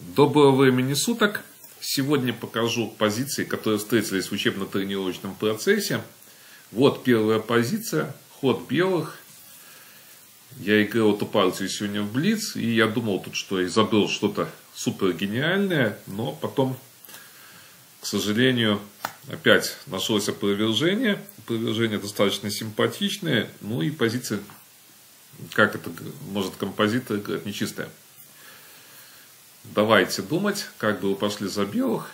Доброго времени суток! Сегодня покажу позиции, которые встретились в учебно-тренировочном процессе. Вот первая позиция, ход белых. Я играл эту партию сегодня в Блиц, и я думал тут, что изобрел что-то супер гениальное, но потом, к сожалению, опять нашлось опровержение. Опровержение достаточно симпатичное, ну и позиция, как это может композитор играть, нечистая. Давайте думать, как бы вы пошли за белых.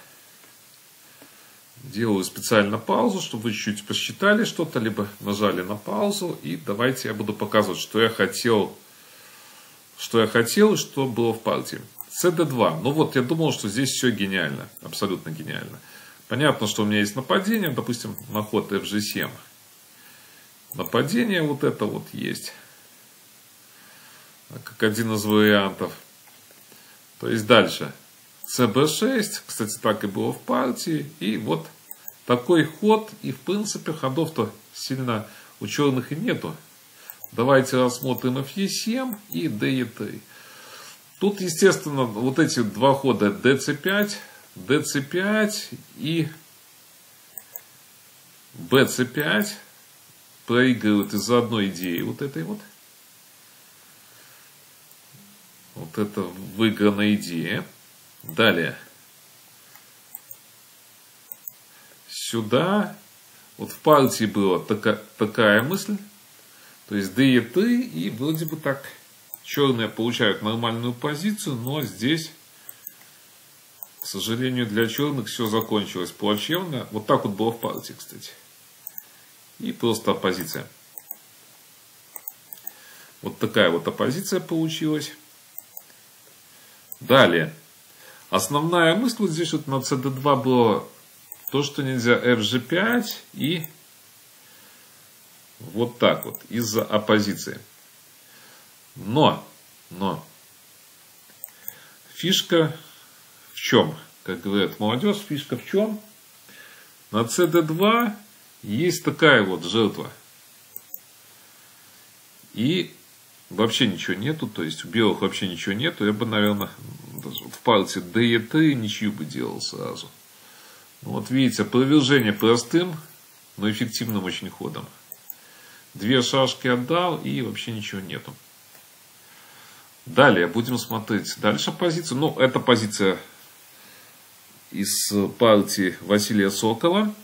Делаю специально паузу, чтобы вы чуть-чуть посчитали что-то, либо нажали на паузу. И давайте я буду показывать, что я хотел и что было в партии. cd2. Ну вот, я думал, что здесь все гениально. Абсолютно гениально. Понятно, что у меня есть нападение. Допустим, на ход fg7. Нападение вот это вот есть. Как один из вариантов. То есть дальше cb6, кстати, так и было в партии. И вот такой ход. И в принципе ходов-то сильно у черных и нету. Давайте рассмотрим fe7 и de3. Тут, естественно, вот эти два хода dc5, dc5 и bc5 проигрывают из-за одной идеи вот этой вот. Вот это выигранная идея. Далее. Сюда. Вот в партии была такая мысль. То есть de3. И вроде бы так черные получают нормальную позицию. Но здесь, к сожалению, для черных все закончилось плачевно. Вот так вот было в партии, кстати. И просто оппозиция. Вот такая вот оппозиция получилась. Далее. Основная мысль вот здесь вот на cd2 было то, что нельзя fg5 и вот так вот из-за оппозиции. Но фишка в чем? Как говорят молодежь, фишка в чем? На cd2 есть такая вот жертва. И вообще ничего нету, то есть у белых вообще ничего нету. Я бы, наверное, даже в партии de3 ничью бы делал сразу. Ну, вот видите, опровержение простым, но эффективным очень ходом. Две шашки отдал и вообще ничего нету. Далее будем смотреть дальше позицию. Ну, это позиция из партии Василия Сокола.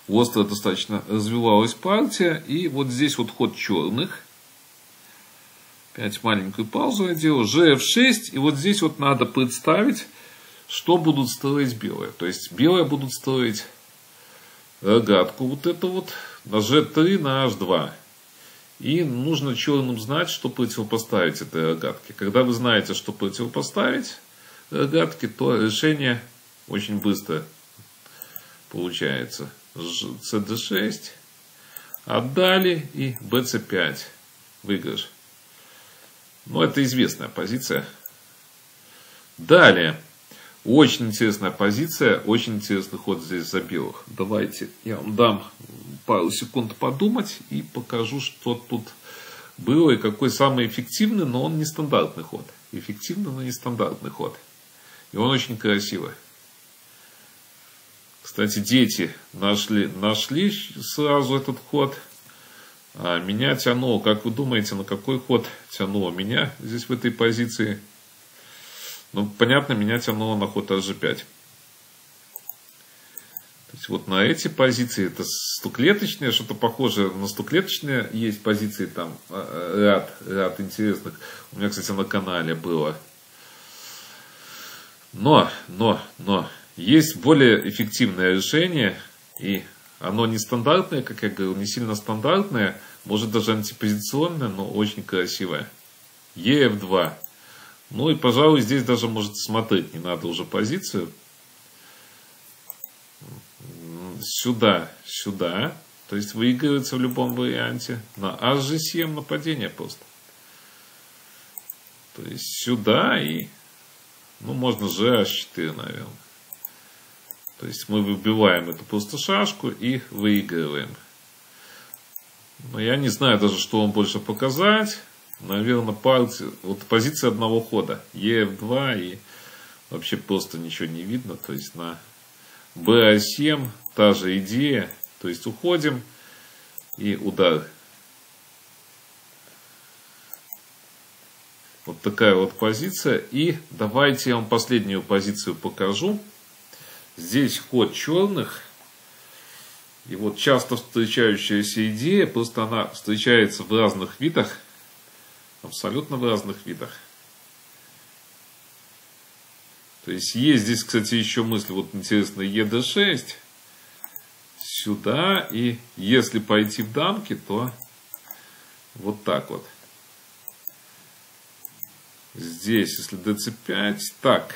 Остро достаточно развивалась партия. И вот здесь вот ход черных. Опять маленькую паузу я делаю. gf6. И вот здесь вот надо представить, что будут строить белые. То есть белые будут строить рогатку вот это вот на g3 на h2. И нужно черным знать, что противопоставить этой рогатке. Когда вы знаете, что противопоставить рогатке, то решение очень быстро получается. cd6 отдали и bc5 выигрыш. Но это известная позиция. Далее. Очень интересная позиция. Очень интересный ход здесь за белых. Давайте я вам дам пару секунд подумать и покажу, что тут было и какой самый эффективный, но он нестандартный ход. Эффективный, но нестандартный ход. И он очень красивый. Кстати, дети нашли сразу этот ход. А меня тянуло. Как вы думаете, на какой ход тянуло меня здесь в этой позиции? Ну, понятно, меня тянуло на ход hg5. То есть, вот на эти позиции, это стоклеточные, что-то похожее на стоклеточные. Есть позиции там, ряд интересных. У меня, кстати, на канале было. Но. Есть более эффективное решение, и оно нестандартное, как я говорил, не сильно стандартное, может даже антипозиционное, но очень красивое. ef2. Ну и, пожалуй, здесь даже можете смотреть, не надо уже позицию. Сюда. То есть выигрывается в любом варианте. На hg7 нападение просто. То есть сюда и, ну, можно gh4, наверное. То есть мы выбиваем эту просто шашку и выигрываем. Но я не знаю даже, что вам больше показать. наверное, партия, вот позиция одного хода. ЕФ2 и вообще просто ничего не видно. То есть на БА7 та же идея. То есть уходим и удар. Вот такая вот позиция. И давайте я вам последнюю позицию покажу. Здесь ход черных. И вот часто встречающаяся идея, просто она встречается в разных видах. Абсолютно в разных видах. То есть есть здесь, кстати, еще мысль, вот интересно, ЕД6. Сюда. И если пойти в дамки, то вот так вот. Здесь, если ДЦ5, так.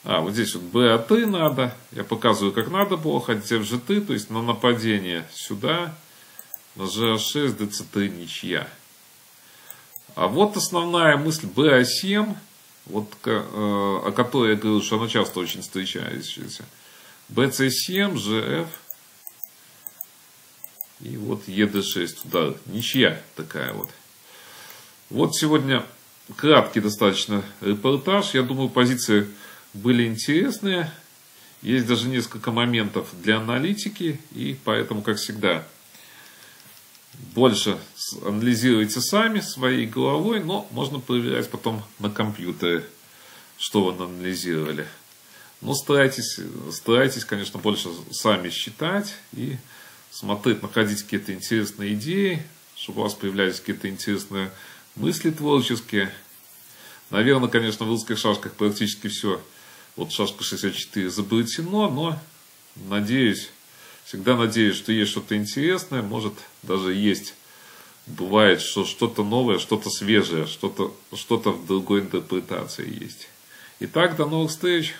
Вот здесь вот БА3 надо. Я показываю, как надо было. Хотите в ЖТ, то есть на нападение сюда. На ЖА6, ДЦ3 ничья. А вот основная мысль БА7. Вот, о которой я говорил, что она часто очень встречается. БЦ7, ЖФ. И вот ЕД6 туда. Ничья такая вот. Вот сегодня краткий достаточно репортаж. Я думаю, позиции были интересные. Есть даже несколько моментов для аналитики. И поэтому, как всегда, больше анализируйте сами своей головой. Но можно проверять потом на компьютере, что вы анализировали. Но старайтесь, конечно, больше сами считать. И смотреть, находить какие-то интересные идеи. Чтобы у вас появлялись какие-то интересные мысли творческие. Наверное, конечно, в русских шашках практически все. Вот шашка 64 изобретено, но надеюсь, всегда надеюсь, что есть что-то интересное. Может, даже есть, бывает, что что-то новое, что-то свежее, что-то в другой интерпретации есть. Итак, до новых встреч!